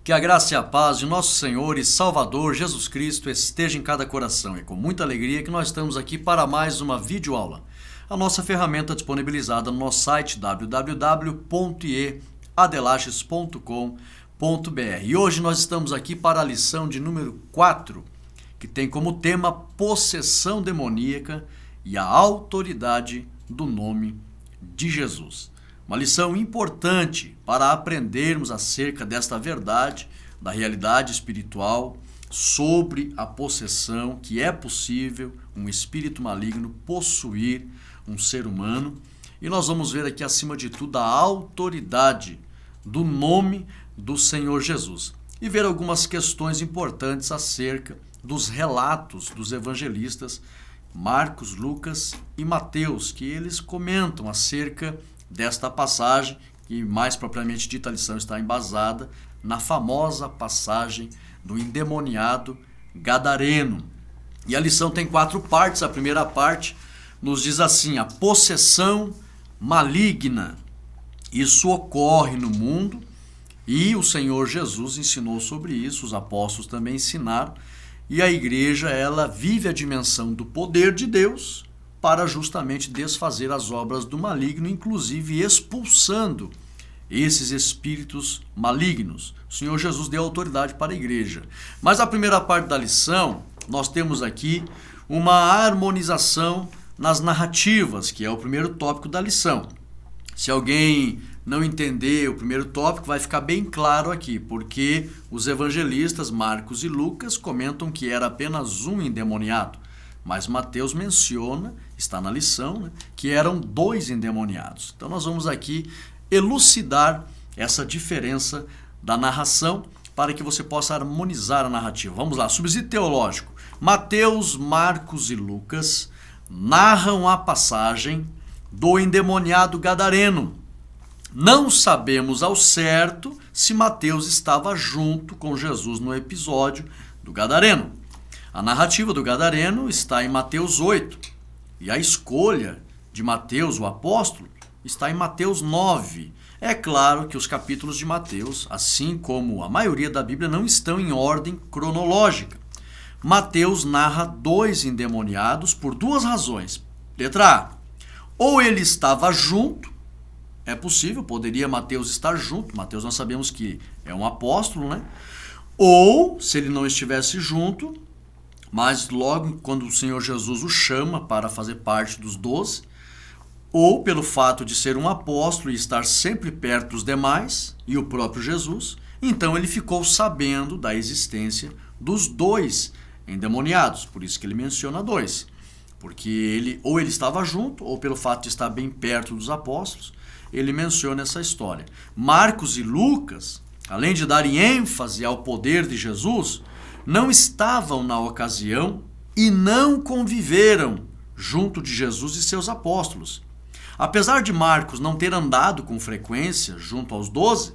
Que a graça e a paz de nosso Senhor e Salvador Jesus Cristo esteja em cada coração. É com muita alegria que nós estamos aqui para mais uma videoaula. A nossa ferramenta disponibilizada no nosso site www.adelaches.com.br. E hoje nós estamos aqui para a lição de número 4, que tem como tema possessão demoníaca e a autoridade do nome de Jesus. Uma lição importante para aprendermos acerca desta verdade, da realidade espiritual, sobre a possessão, que é possível um espírito maligno possuir um ser humano. E nós vamos ver aqui, acima de tudo, a autoridade do nome do Senhor Jesus. E ver algumas questões importantes acerca dos relatos dos evangelistas Marcos, Lucas e Mateus, que eles comentam acerca desta passagem, que mais propriamente dita a lição está embasada na famosa passagem do endemoniado gadareno. E a lição tem 4 partes. A primeira parte nos diz assim: a possessão maligna. Isso ocorre no mundo e o Senhor Jesus ensinou sobre isso, os apóstolos também ensinaram, e a igreja ela vive a dimensão do poder de Deus para justamente desfazer as obras do maligno, inclusive expulsando esses espíritos malignos. O Senhor Jesus deu autoridade para a igreja. Mas a primeira parte da lição, nós temos aqui uma harmonização nas narrativas, que é o primeiro tópico da lição. Se alguém não entender o primeiro tópico, vai ficar bem claro aqui, porque os evangelistas Marcos e Lucas comentam que era apenas um endemoniado. Mas Mateus menciona, está na lição, que eram 2 endemoniados. Então nós vamos aqui elucidar essa diferença da narração para que você possa harmonizar a narrativa. Vamos lá, subsídio teológico. Mateus, Marcos e Lucas narram a passagem do endemoniado gadareno. Não sabemos ao certo se Mateus estava junto com Jesus no episódio do gadareno. A narrativa do gadareno está em Mateus 8 e a escolha de Mateus, o apóstolo, está em Mateus 9. É claro que os capítulos de Mateus, assim como a maioria da Bíblia, não estão em ordem cronológica. Mateus narra 2 endemoniados por 2 razões. Letra A: ou ele estava junto, é possível, poderia Mateus estar junto, Mateus nós sabemos que é um apóstolo, né? Ou, se ele não estivesse junto, mas logo quando o Senhor Jesus o chama para fazer parte dos 12, ou pelo fato de ser um apóstolo e estar sempre perto dos demais, e o próprio Jesus, então ele ficou sabendo da existência dos 2 endemoniados, por isso que ele menciona 2, porque ele estava junto, ou pelo fato de estar bem perto dos apóstolos, ele menciona essa história. Marcos e Lucas, além de darem ênfase ao poder de Jesus, não estavam na ocasião e não conviveram junto de Jesus e seus apóstolos. Apesar de Marcos não ter andado com frequência junto aos 12,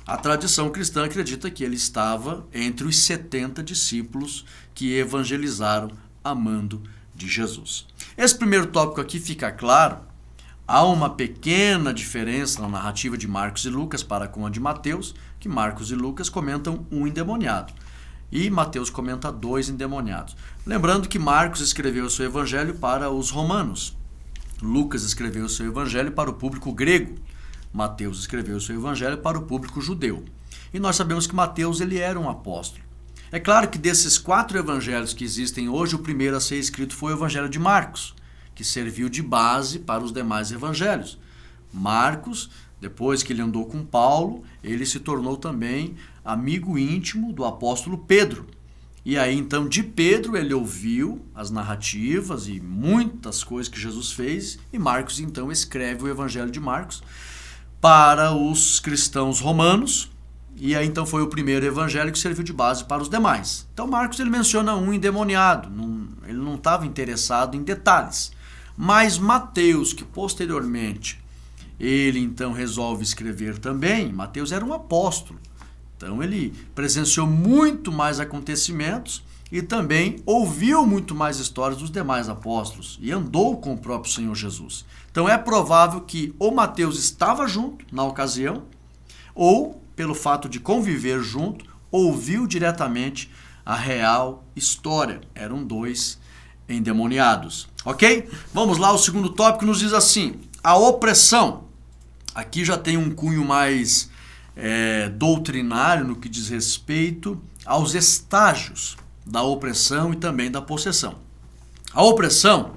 a tradição cristã acredita que ele estava entre os 70 discípulos que evangelizaram amando de Jesus. Esse primeiro tópico aqui fica claro. Há uma pequena diferença na narrativa de Marcos e Lucas para com a de Mateus, que Marcos e Lucas comentam um endemoniado. E Mateus comenta 2 endemoniados. Lembrando que Marcos escreveu o seu evangelho para os romanos. Lucas escreveu o seu evangelho para o público grego. Mateus escreveu o seu evangelho para o público judeu. E nós sabemos que Mateus ele era um apóstolo. É claro que desses 4 evangelhos que existem hoje, o primeiro a ser escrito foi o evangelho de Marcos, que serviu de base para os demais evangelhos. Marcos, depois que ele andou com Paulo, ele se tornou também amigo íntimo do apóstolo Pedro. E aí, então, de Pedro, ele ouviu as narrativas e muitas coisas que Jesus fez, e Marcos, então, escreve o Evangelho de Marcos para os cristãos romanos, e aí, então, foi o primeiro evangelho que serviu de base para os demais. Então, Marcos, ele menciona um endemoniado, ele não estava interessado em detalhes. Mas Mateus, que posteriormente ele, então, resolve escrever também, Mateus era um apóstolo. Então ele presenciou muito mais acontecimentos e também ouviu muito mais histórias dos demais apóstolos e andou com o próprio Senhor Jesus. Então é provável que ou Mateus estava junto na ocasião ou pelo fato de conviver junto, ouviu diretamente a real história. Eram dois endemoniados. Ok? Vamos lá, o segundo tópico nos diz assim: a opressão. Aqui já tem um cunho mais doutrinário no que diz respeito aos estágios da opressão e também da possessão. A opressão,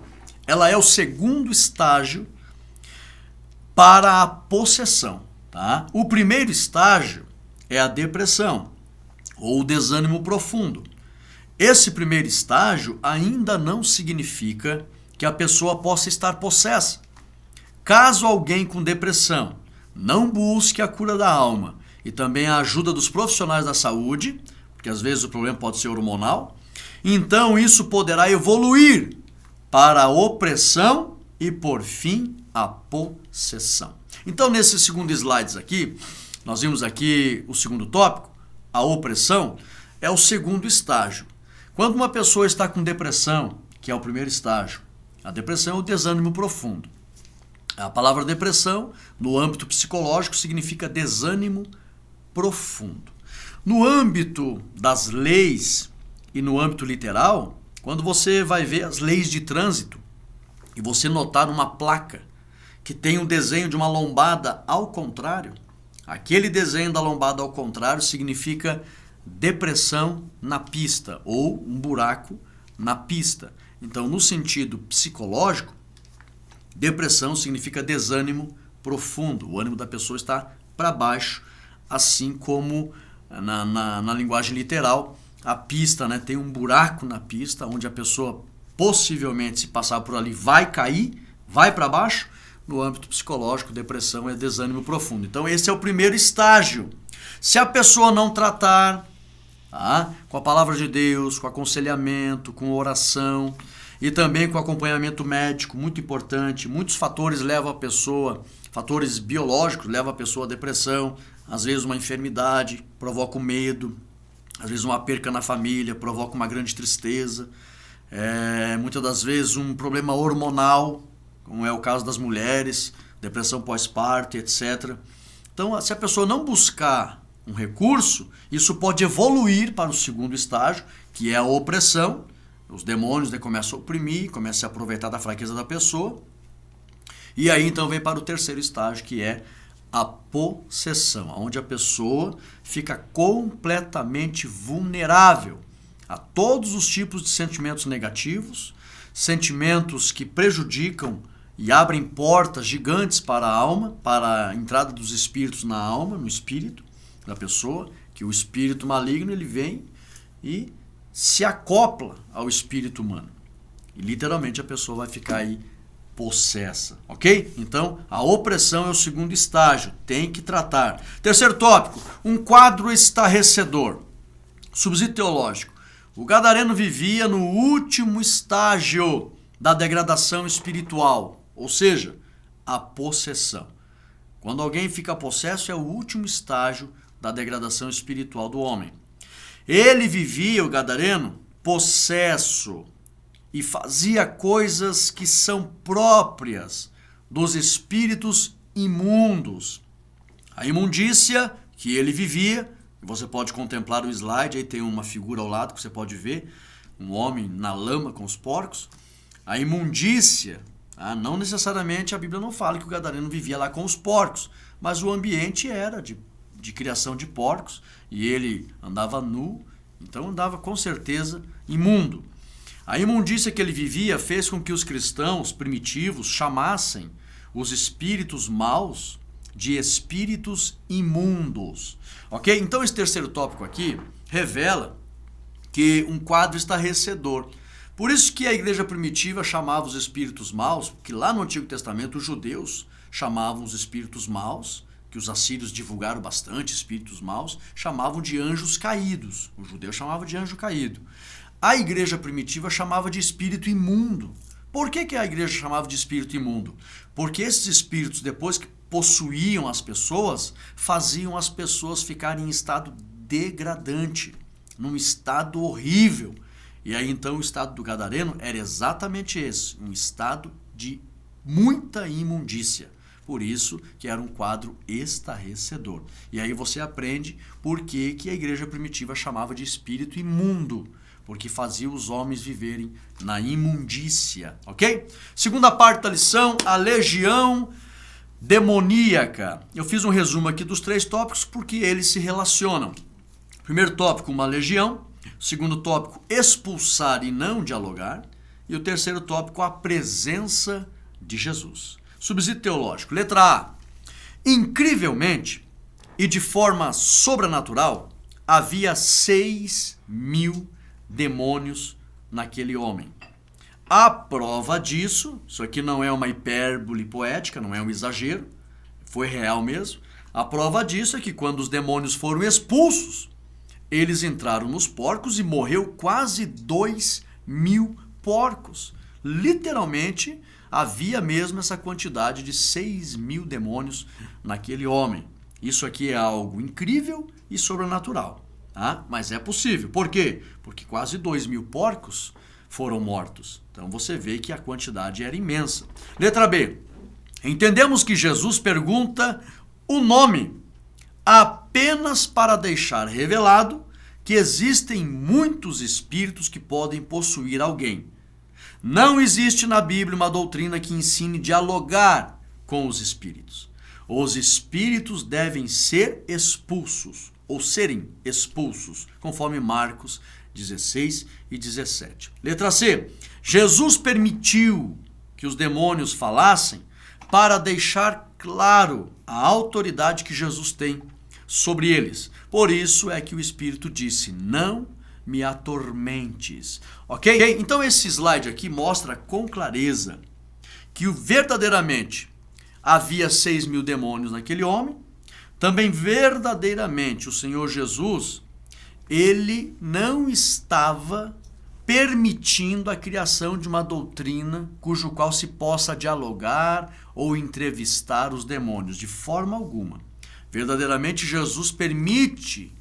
ela é o segundo estágio para a possessão. Tá? O primeiro estágio é a depressão, ou o desânimo profundo. Esse primeiro estágio ainda não significa que a pessoa possa estar possessa. Caso alguém com depressão não busque a cura da alma e também a ajuda dos profissionais da saúde, porque às vezes o problema pode ser hormonal, então isso poderá evoluir para a opressão e, por fim, a possessão. Então, nesse segundo slide aqui, nós vimos aqui o segundo tópico, a opressão é o segundo estágio. Quando uma pessoa está com depressão, que é o primeiro estágio, a depressão é o desânimo profundo. A palavra depressão, no âmbito psicológico, significa desânimo profundo. No âmbito das leis e no âmbito literal, quando você vai ver as leis de trânsito e você notar uma placa que tem um desenho de uma lombada ao contrário, aquele desenho da lombada ao contrário significa depressão na pista ou um buraco na pista. Então, no sentido psicológico, depressão significa desânimo profundo. O ânimo da pessoa está para baixo, assim como na linguagem literal, a pista, né, tem um buraco na pista, onde a pessoa possivelmente, se passar por ali, vai cair, vai para baixo. No âmbito psicológico, depressão é desânimo profundo. Então, esse é o primeiro estágio. Se a pessoa não tratar com a palavra de Deus, com aconselhamento, com oração e também com acompanhamento médico, muito importante, muitos fatores levam a pessoa, fatores biológicos levam a pessoa à depressão, às vezes uma enfermidade provoca o medo, às vezes uma perca na família provoca uma grande tristeza, muitas das vezes um problema hormonal, como é o caso das mulheres, depressão pós-parto, etc. Então, se a pessoa não buscar um recurso, isso pode evoluir para o segundo estágio, que é a opressão. Os demônios começam a oprimir, começam a aproveitar da fraqueza da pessoa. E aí, então, vem para o terceiro estágio, que é a possessão, onde a pessoa fica completamente vulnerável a todos os tipos de sentimentos negativos, sentimentos que prejudicam e abrem portas gigantes para a alma, para a entrada dos espíritos na alma, no espírito da pessoa, que o espírito maligno ele vem e se acopla ao espírito humano. E literalmente a pessoa vai ficar aí possessa, ok? Então, a opressão é o segundo estágio, tem que tratar. Terceiro tópico, um quadro estarrecedor. Subsídio teológico. O gadareno vivia no último estágio da degradação espiritual, ou seja, a possessão. Quando alguém fica possesso, é o último estágio da degradação espiritual do homem. Ele vivia, o gadareno, possesso e fazia coisas que são próprias dos espíritos imundos. A imundícia que ele vivia, você pode contemplar o slide, aí tem uma figura ao lado que você pode ver, um homem na lama com os porcos. A imundícia, não necessariamente a Bíblia não fala que o gadareno vivia lá com os porcos, mas o ambiente era de criação de porcos e ele andava nu, então andava com certeza imundo. A imundícia que ele vivia fez com que os cristãos primitivos chamassem os espíritos maus de espíritos imundos. Ok? Então esse terceiro tópico aqui revela que um quadro estarrecedor. Por isso que a igreja primitiva chamava os espíritos maus, que lá no Antigo Testamento os judeus chamavam os espíritos maus, que os assírios divulgaram bastante, espíritos maus, chamavam de anjos caídos. O judeu chamava de anjo caído. A igreja primitiva chamava de espírito imundo. Por que a igreja chamava de espírito imundo? Porque esses espíritos, depois que possuíam as pessoas, faziam as pessoas ficarem em estado degradante, num estado horrível. E aí então o estado do gadareno era exatamente esse, um estado de muita imundícia. Por isso que era um quadro estarrecedor. E aí você aprende por que a igreja primitiva chamava de espírito imundo, porque fazia os homens viverem na imundícia, ok? Segunda parte da lição, a legião demoníaca. Eu fiz um resumo aqui dos 3 tópicos porque eles se relacionam. Primeiro tópico, uma legião. Segundo tópico, expulsar e não dialogar. E o terceiro tópico, a presença de Jesus. Subsídio teológico. Letra A. Incrivelmente e de forma sobrenatural, havia 6.000 demônios naquele homem. A prova disso, isso aqui não é uma hipérbole poética, não é um exagero, foi real mesmo. A prova disso é que quando os demônios foram expulsos, eles entraram nos porcos e morreu quase 2.000 porcos. Literalmente, havia mesmo essa quantidade de 6.000 demônios naquele homem. Isso aqui é algo incrível e sobrenatural, tá? Mas é possível. Por quê? Porque quase 2.000 porcos foram mortos. Então você vê que a quantidade era imensa. Letra B. Entendemos que Jesus pergunta o nome apenas para deixar revelado que existem muitos espíritos que podem possuir alguém. Não existe na Bíblia uma doutrina que ensine dialogar com os espíritos. Os espíritos devem ser expulsos, ou serem expulsos, conforme Marcos 16 e 17. Letra C. Jesus permitiu que os demônios falassem para deixar claro a autoridade que Jesus tem sobre eles. Por isso é que o Espírito disse, não me atormentes. Ok? Então esse slide aqui mostra com clareza que verdadeiramente havia 6.000 demônios naquele homem. Também verdadeiramente o Senhor Jesus, ele não estava permitindo a criação de uma doutrina cujo qual se possa dialogar ou entrevistar os demônios, de forma alguma. Verdadeiramente Jesus permite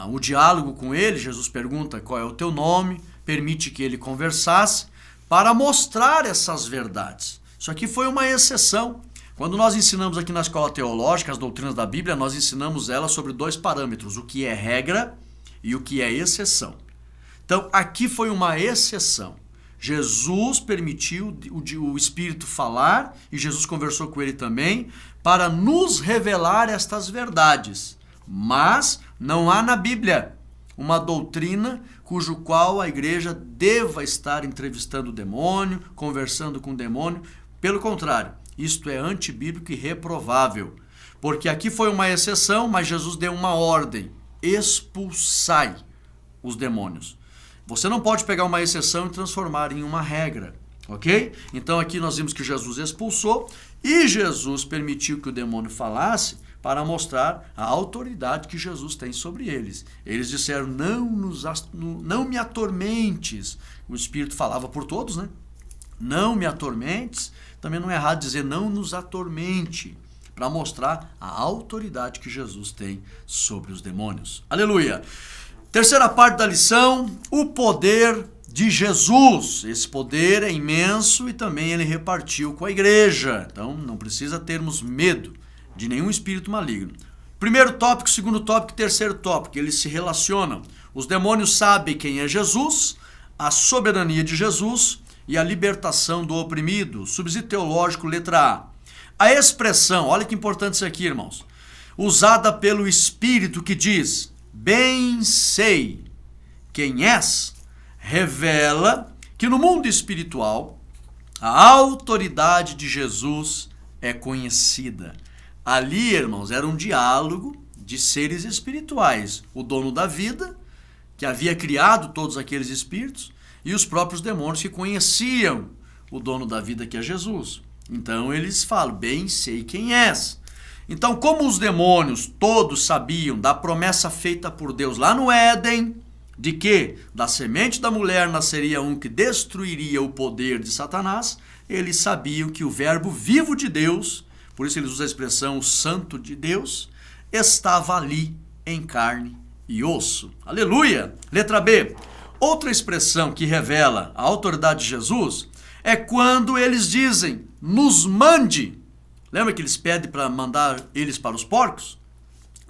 o diálogo com ele. Jesus pergunta qual é o teu nome, permite que ele conversasse para mostrar essas verdades. Isso aqui foi uma exceção. Quando nós ensinamos aqui na escola teológica as doutrinas da Bíblia, nós ensinamos elas sobre 2 parâmetros, o que é regra e o que é exceção. Então, aqui foi uma exceção. Jesus permitiu o Espírito falar e Jesus conversou com ele também para nos revelar estas verdades. Mas não há na Bíblia uma doutrina cujo qual a igreja deva estar entrevistando o demônio, conversando com o demônio. Pelo contrário, isto é antibíblico e reprovável. Porque aqui foi uma exceção, mas Jesus deu uma ordem: expulsai os demônios. Você não pode pegar uma exceção e transformar em uma regra, ok? Então aqui nós vimos que Jesus expulsou e Jesus permitiu que o demônio falasse para mostrar a autoridade que Jesus tem sobre eles. Eles disseram, não me atormentes. O Espírito falava por todos, né? Não me atormentes. Também não é errado dizer não nos atormente, para mostrar a autoridade que Jesus tem sobre os demônios. Aleluia! Terceira parte da lição, o poder de Jesus. Esse poder é imenso e também ele repartiu com a igreja. Então não precisa termos medo de nenhum espírito maligno. Primeiro tópico, segundo tópico, terceiro tópico, eles se relacionam. Os demônios sabem quem é Jesus, a soberania de Jesus e a libertação do oprimido. Subsídio teológico, letra A. A expressão, olha que importante isso aqui, irmãos, usada pelo Espírito que diz, bem sei quem és, revela que no mundo espiritual a autoridade de Jesus é conhecida. Ali, irmãos, era um diálogo de seres espirituais. O dono da vida, que havia criado todos aqueles espíritos, e os próprios demônios que conheciam o dono da vida, que é Jesus. Então eles falam, bem sei quem és. Então, como os demônios todos sabiam da promessa feita por Deus lá no Éden, de que da semente da mulher nasceria um que destruiria o poder de Satanás, eles sabiam que o verbo vivo de Deus, por isso eles usam a expressão santo de Deus, estava ali em carne e osso. Aleluia! Letra B. Outra expressão que revela a autoridade de Jesus é quando eles dizem, nos mande. Lembra que eles pedem para mandar eles para os porcos?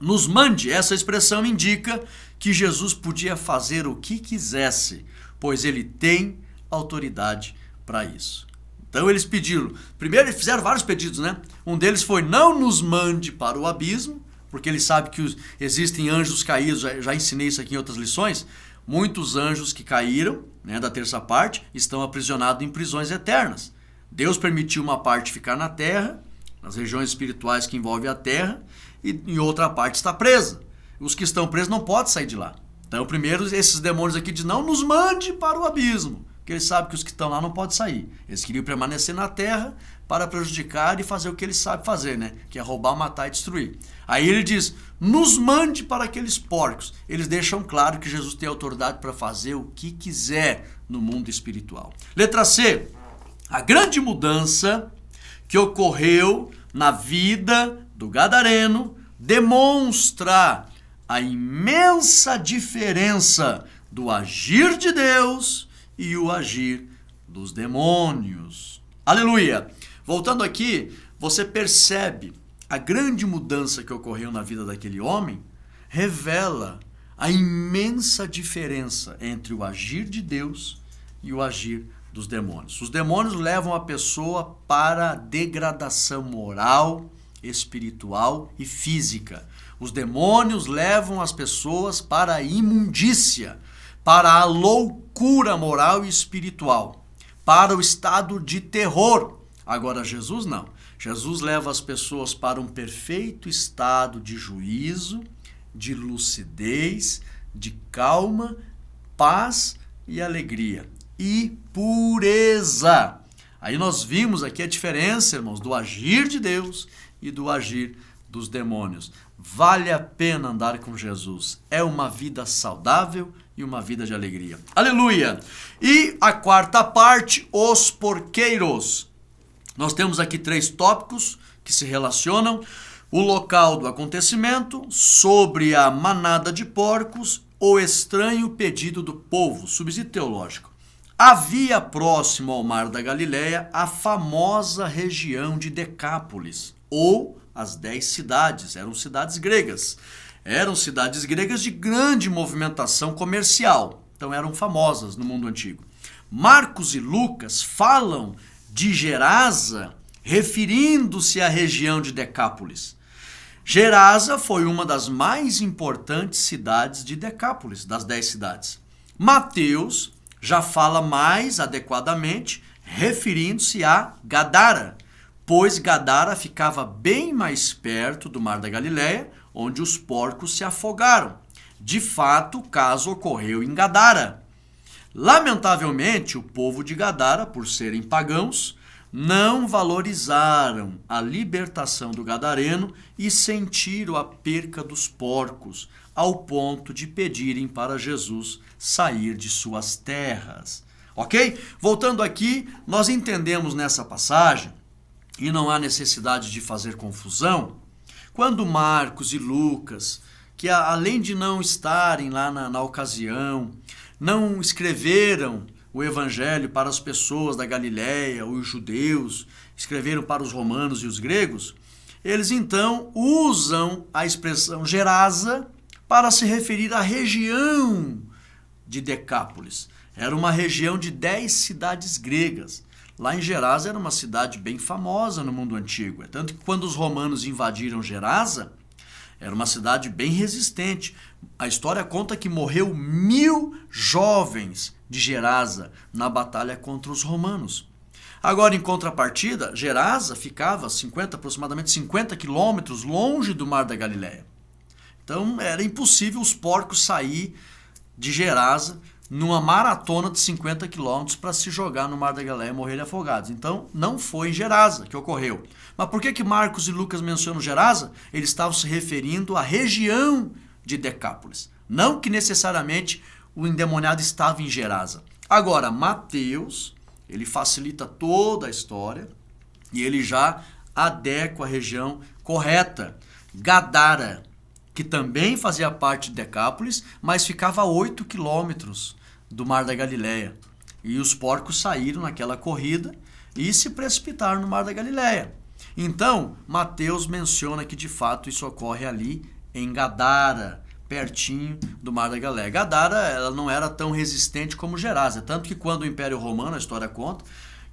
Nos mande, essa expressão indica que Jesus podia fazer o que quisesse, pois ele tem autoridade para isso. Então eles pediram, primeiro eles fizeram vários pedidos, né? Um deles foi, não nos mande para o abismo, porque ele sabe que existem anjos caídos, já ensinei isso aqui em outras lições. Muitos anjos que caíram, né, da terça parte, estão aprisionados em prisões eternas. Deus permitiu uma parte ficar na terra, nas regiões espirituais que envolvem a terra, e outra parte está presa. Os que estão presos não podem sair de lá. Então, primeiro, esses demônios aqui dizem, não nos mande para o abismo, porque eles sabem que os que estão lá não podem sair. Eles queriam permanecer na terra para prejudicar e fazer o que eles sabem fazer, né? Que é roubar, matar e destruir. Aí ele diz, nos mande para aqueles porcos. Eles deixam claro que Jesus tem autoridade para fazer o que quiser no mundo espiritual. Letra C. A grande mudança que ocorreu na vida do gadareno demonstra a imensa diferença do agir de Deus e o agir dos demônios. Aleluia! Voltando aqui, você percebe a grande mudança que ocorreu na vida daquele homem, revela a imensa diferença entre o agir de Deus e o agir dos demônios. Os demônios levam a pessoa para a degradação moral, espiritual e física. Os demônios levam as pessoas para a imundícia, para a loucura moral e espiritual, para o estado de terror. Agora, Jesus não. Jesus leva as pessoas para um perfeito estado de juízo, de lucidez, de calma, paz e alegria. E pureza. Aí nós vimos aqui a diferença, irmãos, do agir de Deus e do agir dos demônios. Vale a pena andar com Jesus. É uma vida saudável e uma vida de alegria. Aleluia! E a quarta parte, os porqueiros. Nós temos aqui 3 tópicos que se relacionam. O local do acontecimento, sobre a manada de porcos, o estranho pedido do povo. Subsídio teológico. Havia próximo ao mar da Galileia a famosa região de Decápolis, ou as 10 cidades, eram cidades gregas. Eram cidades gregas de grande movimentação comercial, então eram famosas no mundo antigo. Marcos e Lucas falam de Gerasa, referindo-se à região de Decápolis. Gerasa foi uma das mais importantes cidades de Decápolis, das 10 cidades. Mateus já fala mais adequadamente, referindo-se a Gadara, pois Gadara ficava bem mais perto do mar da Galileia, onde os porcos se afogaram. De fato, o caso ocorreu em Gadara. Lamentavelmente, o povo de Gadara, por serem pagãos, não valorizaram a libertação do gadareno e sentiram a perca dos porcos, ao ponto de pedirem para Jesus sair de suas terras. Ok? Voltando aqui, nós entendemos nessa passagem, e não há necessidade de fazer confusão, quando Marcos e Lucas, que além de não estarem lá na ocasião, não escreveram o evangelho para as pessoas da Galileia, os judeus, escreveram para os romanos e os gregos, eles então usam a expressão Gerasa para se referir à região de Decápolis. Era uma região de 10 cidades gregas. Lá em Gerasa era uma cidade bem famosa no mundo antigo. É tanto que quando os romanos invadiram Gerasa, era uma cidade bem resistente. A história conta que morreu 1000 jovens de Gerasa na batalha contra os romanos. Agora, em contrapartida, Gerasa ficava aproximadamente 50 quilômetros longe do mar da Galileia. Então, era impossível os porcos sair de Gerasa numa maratona de 50 quilômetros para se jogar no mar da Galileia e morrerem afogados. Então, não foi em Gerasa que ocorreu. Mas por que Marcos e Lucas mencionam Gerasa? Eles estavam se referindo à região de Decápolis. Não que necessariamente o endemoniado estava em Gerasa. Agora, Mateus, ele facilita toda a história e ele já adequa a região correta. Gadara, que também fazia parte de Decápolis, mas ficava a 8 quilômetros do mar da Galileia. E os porcos saíram naquela corrida e se precipitaram no mar da Galileia. Então, Mateus menciona que de fato isso ocorre ali em Gadara, pertinho do Mar da Galileia. Gadara, ela não era tão resistente como Gerásia, tanto que quando o Império Romano, a história conta,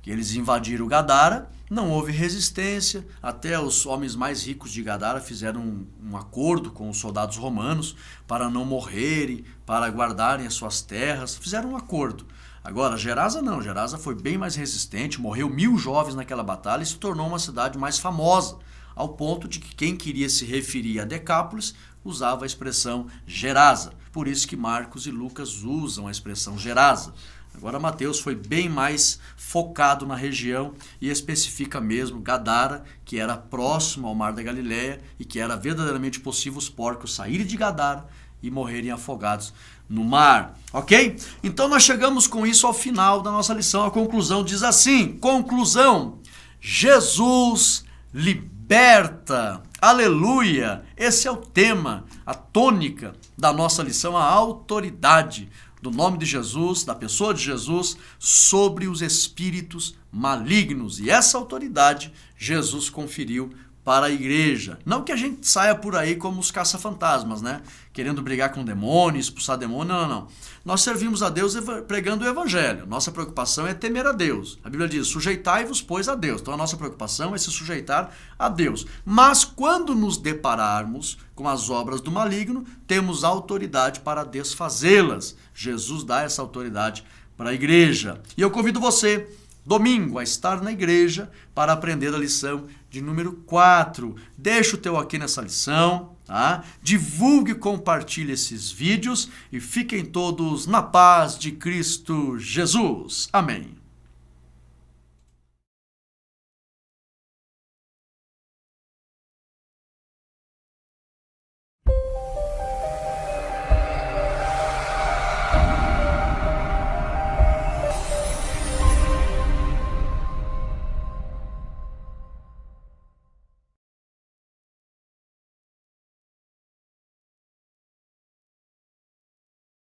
que eles invadiram Gadara, não houve resistência, até os homens mais ricos de Gadara fizeram um acordo com os soldados romanos para não morrerem, para guardarem as suas terras, fizeram um acordo. Agora, Gerasa não, Gerasa foi bem mais resistente, morreu 1000 jovens naquela batalha e se tornou uma cidade mais famosa, ao ponto de que quem queria se referir a Decápolis usava a expressão Gerasa. Por isso que Marcos e Lucas usam a expressão Gerasa. Agora Mateus foi bem mais focado na região e especifica mesmo Gadara, que era próximo ao Mar da Galileia e que era verdadeiramente possível os porcos saírem de Gadara e morrerem afogados no mar, ok? Então nós chegamos com isso ao final da nossa lição. A conclusão diz assim, conclusão, Jesus liberta, aleluia! Esse é o tema, a tônica da nossa lição, a autoridade do nome de Jesus, da pessoa de Jesus, sobre os espíritos malignos. E essa autoridade Jesus conferiu para a igreja. Não que a gente saia por aí como os caça-fantasmas, né? Querendo brigar com demônio, expulsar demônio, não. Nós servimos a Deus pregando o evangelho. Nossa preocupação é temer a Deus. A Bíblia diz, sujeitai-vos, pois, a Deus. Então a nossa preocupação é se sujeitar a Deus. Mas quando nos depararmos com as obras do maligno, temos autoridade para desfazê-las. Jesus dá essa autoridade para a igreja. E eu convido você, domingo, a estar na igreja para aprender a lição de número 4. Deixa o teu aqui nessa lição, tá? Divulgue e compartilhe esses vídeos e fiquem todos na paz de Cristo Jesus. Amém.